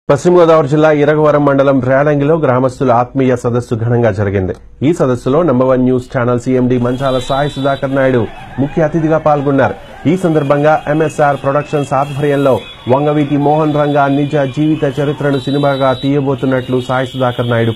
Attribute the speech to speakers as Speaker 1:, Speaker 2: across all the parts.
Speaker 1: పశ్చిమ గోదావరి జిల్లా ఇరగవరం మండలం రేలంగిలో గ్రామస్తుల ఆత్మీయ సదస్సు ఘనంగా జరిగింది. ఈ సదస్సులో నంబర్ 1 న్యూస్ ఛానల్ సీఎండీ మంచాల సాయి సుధాకర్ నాయుడు ముఖ్య అతిథిగా పాల్గొన్నారు. ఈ సందర్భంగా ఎంఎస్ఆర్ ప్రొడక్షన్స్ ఆధ్వర్యంలో వంగవీటి మోహన్ రంగా నిజ జీవిత చరిత్రను సినిమాగా తీయబోతున్నట్లు సాయి సుధాకర్ నాయుడు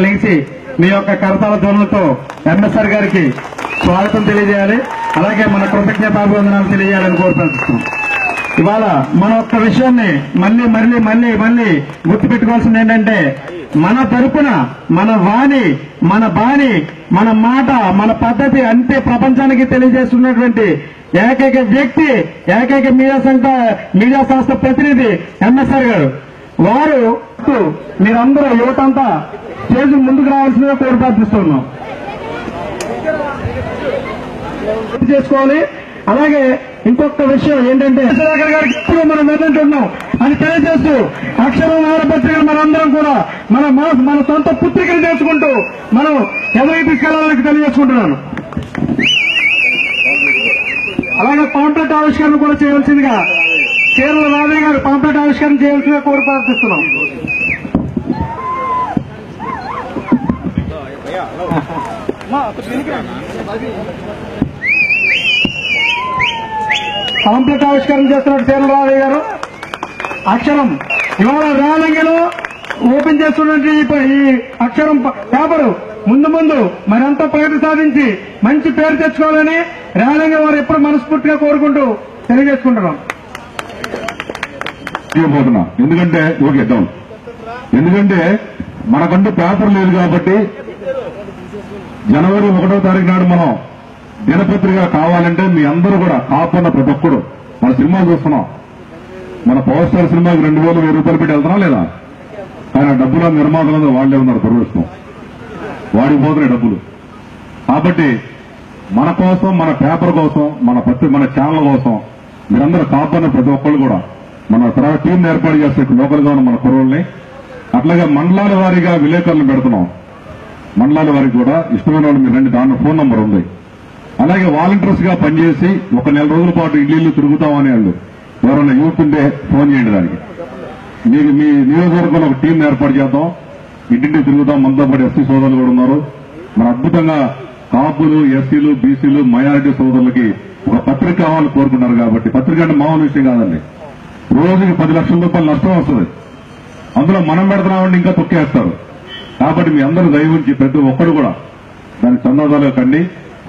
Speaker 2: లేచి మీ యొక్క కరతాళ ధ్వనులతో ఎంఎస్ఆర్ గారికి స్వాగతం తెలియజేయాలి. అలాగే మన కృతజ్ఞతాభివందనాలు తెలియజేయాలని కోరుతున్నాం. ఇవాళ మన ఒక్క విషయాన్ని మళ్ళీ మళ్ళీ మళ్ళీ మళ్ళీ గుర్తుపెట్టుకోవాల్సింది ఏంటంటే, మన తరపున మన వాణి, మన బాణి, మన మాట, మన పద్ధతి అంతే ప్రపంచానికి తెలియజేస్తున్నటువంటి ఏకైక వ్యక్తి, ఏకైక మీడియా సంస్థ ప్రతినిధి ఎంఎస్ఆర్ గారు. వారు మీరందరూ యువతంతా స్టేజ్ ముందుకు రావాల్సిందిగా కోరి ప్రార్థిస్తున్నాం. చేసుకోవాలి. అలాగే ఇంకొక విషయం ఏంటంటే, సుధాకర్ గారికి ఇప్పుడు మనం వెళ్తుంటున్నాం అని తెలియజేస్తూ అక్షరం వారపత్రికలు మనందరం కూడా మన సొంత పుత్రికలు చేసుకుంటూ మనం ఎవరికి తీసుకెళ్లాలని తెలియజేసుకుంటున్నాను. అలాగే పాంప్లెట్ ఆవిష్కరణ కూడా చేయవలసిందిగా కేరళ రాధయ్య గారు పాంప్లెట్ ఆవిష్కరణ చేయవలసిందిగా కోరి ప్రార్థిస్తున్నాం. పాంప్లెట్ ఆవిష్కరణ చేస్తున్నట్టు కేరళ రాధయ్య గారు. అక్షరం ఇవాళ రేలంగిలో ఓపెన్ చేస్తున్నట్టు ఈ అక్షరం పేపరు ముందు మరింత ప్రగతి సాధించి మంచి పేరు తెచ్చుకోవాలని రేలంగి వారు ఎప్పుడు మనస్ఫూర్తిగా కోరుకుంటూ తెలియజేసుకుంటున్నాం.
Speaker 3: ఎందుకంటే మనకంటూ పేపర్ లేదు కాబట్టి జనవరి 1వ తారీఖు నాడు మనం దినపత్రిక కావాలంటే మీ అందరూ కూడా కాపున్న ప్రతి ఒక్కడు మన సినిమా చూస్తున్నాం. మన పవర్ స్టార్ సినిమాకి 2,000 రూపాయలు పెట్టి వెళ్తున్నాం లేదా? ఆయన డబ్బుల నిర్మాతలందరూ వాళ్లే ఉన్నారు. దురదృష్టం, వాడికి పోతున్నాయి డబ్బులు. కాబట్టి మన కోసం, మన పేపర్ కోసం, మన ఛానల్ కోసం మీరందరూ కాపున్న ప్రతి ఒక్కళ్ళు కూడా మన తర్వాత టీం ఏర్పాటు చేస్తే లోకల్ గా ఉన్న మన కుర్రోళ్ళని, అట్లాగే మండలాల వారీగా విలేకరులను పెడుతున్నాం. మండలాల వారికి కూడా ఇష్టమైన వాళ్ళు మీరు రండి, దాంట్లో ఫోన్ నంబర్ ఉంది. అలాగే వాలంటీర్స్ గా పనిచేసి ఒక నెల రోజుల పాటు ఇల్లు తిరుగుతామనే వాళ్ళు ఎవరైనా యూత్ ఉంటే ఫోన్ చేయండి. దానికి మీకు మీ నియోజకవర్గంలో ఒక టీం ఏర్పాటు చేద్దాం. ఇంటింటి తిరుగుతాం. మనతో పాటు ఎస్సీ సోదరులు కూడా ఉన్నారు. మన అద్భుతంగా కాపులు, ఎస్సీలు, బీసీలు, మైనారిటీ సోదరులకి ఒక పత్రిక కావాలని కోరుకున్నారు. కాబట్టి పత్రిక అంటే మామూలు విషయం కాదండి. రోజుకి 10 లక్షల రూపాయలు నష్టం వస్తుంది. అందులో మనం పెడుతున్నామంటే ఇంకా తొక్కేస్తారు. కాబట్టి మీ అందరూ దయ ఉంచి ప్రతి ఒక్కరు కూడా దానికి చందాదాలుగా కండి.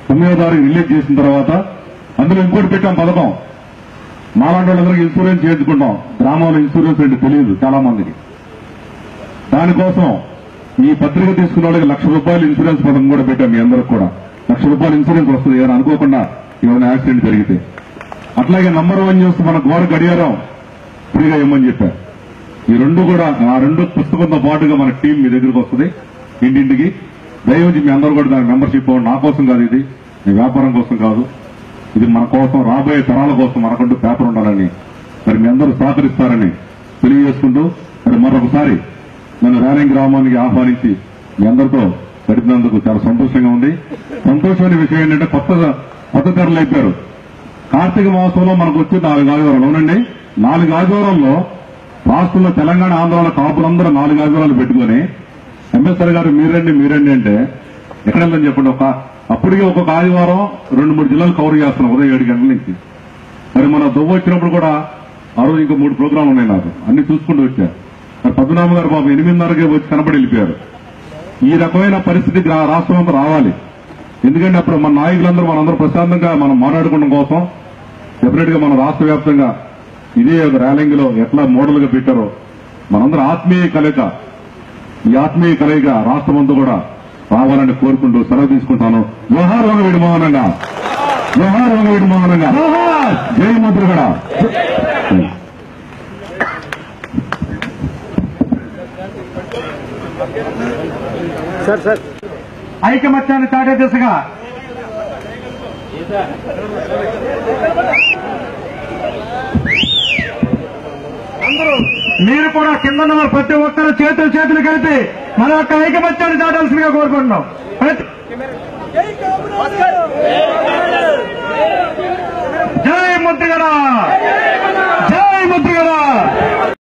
Speaker 3: 9వ తారీఖు రిలీజ్ చేసిన తర్వాత అందులో ఇంకోటి పెట్టాం పథకం. మాలాంటి వాళ్ళందరికీ ఇన్సూరెన్స్ చేయించుకుంటాం. గ్రామంలో ఇన్సూరెన్స్ అంటే తెలియదు చాలా మందికి. దానికోసం ఈ పత్రిక తీసుకున్న వాళ్ళకి ₹1,00,000 ఇన్సూరెన్స్ పథకం కూడా పెట్టాం. మీ అందరికి కూడా ₹1,00,000 ఇన్సూరెన్స్ వస్తుంది ఏమైనా అనుకోకుండా ఏమైనా యాక్సిడెంట్ జరిగితే. అట్లాగే నంబర్ 1 న్యూస్ మన గోడ గడియారం ఫ్రీగా ఇవ్వమని చెప్పారు. ఈ రెండు కూడా ఆ రెండు పుస్తకంతో పాటుగా మన టీం మీ దగ్గరకు వస్తుంది ఇంటింటికి. దయవుంచి మీ అందరూ కూడా దాని మెంబర్షిప్ నా కోసం కాదు, ఇది మీ వ్యాపారం కోసం కాదు, ఇది మన కోసం రాబోయే తరాల కోసం మనకంటూ పేపర్ ఉండాలని మరి మీ అందరూ సహకరిస్తారని తెలియజేసుకుంటూ మరి మరొకసారి నన్ను రేలంగి గ్రామానికి ఆహ్వానించి మీ అందరితో గడిపినందుకు చాలా సంతోషంగా ఉంది. సంతోషమైన విషయం ఏంటంటే కొత్త తెరలు అయిపోయారు. కార్తీక మాసంలో మనకు వచ్చి 4 ఆదివారాలు. అవునండి, 4 ఆదివారాల్లో రాష్ట్రంలో తెలంగాణ ఆంధ్రాలో కాపులందరూ 4 ఆదివారాలు పెట్టుకుని ఎంఎస్ఆర్ గారు మీరండి అంటే ఎక్కడ వెళ్దని చెప్పండి. అప్పటికే ఒక్కొక్క ఆదివారం 2-3 జిల్లాలు కవర్ చేస్తున్నాం ఉదయం 7 గంటల నుంచి. మరి మన దువ్వ వచ్చినప్పుడు కూడా ఆ రోజు ఇంకా 3 ప్రోగ్రాంలు ఉన్నాయి నాకు, అన్ని చూసుకుంటూ వచ్చా. మరి పద్మనాభ గారు పాపం 8:30కే వచ్చి కనబడి వెళ్ళిపోయారు. ఈ రకమైన పరిస్థితి రాష్ట్రం అంతా రావాలి. ఎందుకంటే అప్పుడు మన నాయకులందరూ మనందరూ ప్రశాంతంగా మనం మాట్లాడుకోవడం కోసం డెఫినెట్ గా మన రాష్ట్ర వ్యాప్తంగా ఇదే ఒక ర్యాలింగ్లో ఎట్లా మోడల్ గా పెట్టారో మనందరూ ఆత్మీయ కలయిక, ఈ ఆత్మీయ కలయిక రాష్ట్రం అంతా కూడా రావాలని కోరుకుంటూ సెలవు తీసుకుంటాను. జోహార్ వంగవీడి మోహనంగా, జోహార్ వంగవీడి మోహనంగా, జై ముద్రగడ.
Speaker 2: ఐకమత్యాన్ని చాటే దిశగా మీరు కూడా కింద ఉన్న ప్రతి ఒక్కరు చేతులు కలిపి మన యొక్క ఐకమత్యాన్ని చాటాల్సిందిగా కోరుకుంటున్నాం. జై ముద్రగడ, జై ముద్రగడ.